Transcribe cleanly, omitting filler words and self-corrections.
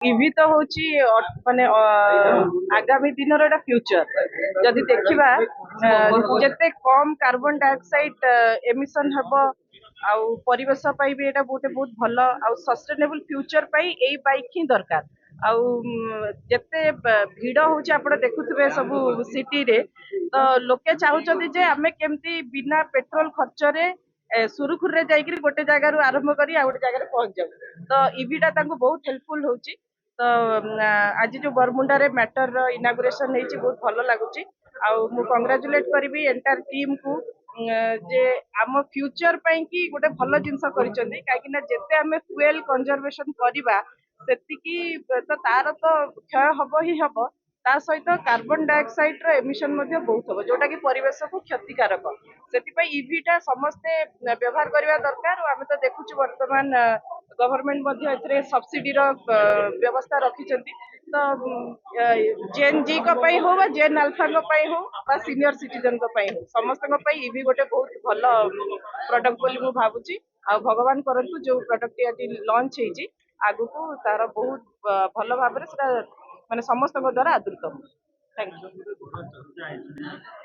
EV ତ ହଉଛି ମାନେ ଆଗାମୀ ଦିନର ଏଟା ଫ୍ୟୁଚର। ଯଦି ଦେଖିବା ଯେତେ କମ କାର୍ବନ ଡାଇଅକ୍ସାଇଡ ଏମିଶନ ହେବ ଆଉ ପରିବେଶ ପାଇଁ ବି ଏଟା ଗୋଟେ ବହୁତ ଭଲ ଆଉ ସଷ୍ଟେନେବଲ ଫ୍ୟୁଚର ପାଇଁ ଏଇ ବାଇକ୍ ହିଁ ଦରକାର। ଆଉ ଯେତେ ଭିଡ ହଉଛି ଆପଣ ଦେଖୁଥିବେ ସବୁ ସିଟିରେ, ତ ଲୋକେ ଚାହୁଁଛନ୍ତି ଯେ ଆମେ କେମିତି ବିନା ପେଟ୍ରୋଲ ଖର୍ଚ୍ଚରେ ସୁରୁଖୁରୁରେ ଯାଇକିରି ଗୋଟେ ଜାଗାରୁ ଆରମ୍ଭ କରି ଆଉ ଗୋଟେ ଜାଗାରେ ପହଞ୍ଚି ଯାଉ। ତ ଇଭିଟା ତାଙ୍କୁ ବହୁତ ହେଲ୍ପଫୁଲ ହଉଛି। ତ ଆଜି ଯୋଉ ବରମୁଣ୍ଡାରେ ମ୍ୟାଟର ଇନାଗୁରେସନ ହେଇଛି ବହୁତ ଭଲ ଲାଗୁଛି। ଆଉ ମୁଁ କଂଗ୍ରାଚୁଲେଟ କରିବି ଏଣ୍ଟାର ଟିମ୍ କୁ ଯେ ଆମ ଫ୍ୟୁଚର ପାଇଁ କି ଗୋଟେ ଭଲ ଜିନିଷ କରିଛନ୍ତି। କାହିଁକି ନା ଯେତେ ଆମେ ଫୁଏଲ କନଜରଭେସନ କରିବା ସେତିକି ତ ତାର ତ କ୍ଷୟ ହବ ହିଁ ହବ, ତା ସହିତ କାର୍ବନ ଡାଇଅକ୍ସାଇଡ ର ଏମିଶନ ମଧ୍ୟ ବହୁତ ହବ, ଯୋଉଟା କି ପରିବେଶକୁ କ୍ଷତିକାରକ। ସେଥିପାଇଁ ଇଭିଟା ସମସ୍ତେ ବ୍ୟବହାର କରିବା ଦରକାର। ଆଉ ଆମେ ତ ଦେଖୁଛୁ ବର୍ତ୍ତମାନ ଗଭର୍ଣମେଣ୍ଟ ମଧ୍ୟ ଏଥିରେ ସବସିଡିର ବ୍ୟବସ୍ଥା ରଖିଛନ୍ତି। ତ ଜେନ୍ ଜି ଙ୍କ ପାଇଁ ହଉ ବା ଜେନ୍ ଆଲଫାଙ୍କ ପାଇଁ ହଉ ବା ସିନିୟର ସିଟିଜେନଙ୍କ ପାଇଁ ହଉ, ସମସ୍ତଙ୍କ ପାଇଁ ଇଭି ଗୋଟେ ବହୁତ ଭଲ ପ୍ରଡକ୍ଟ ବୋଲି ମୁଁ ଭାବୁଛି। ଆଉ ଭଗବାନ କରନ୍ତୁ ଯୋଉ ପ୍ରଡକ୍ଟଟି ଆଜି ଲଞ୍ଚ ହେଇଛି ଆଗକୁ ତାର ବହୁତ ଭଲ ଭାବରେ ସେଟା ମାନେ ସମସ୍ତଙ୍କ ଦ୍ୱାରା ଆଦୃତ ହଉ। Thank you.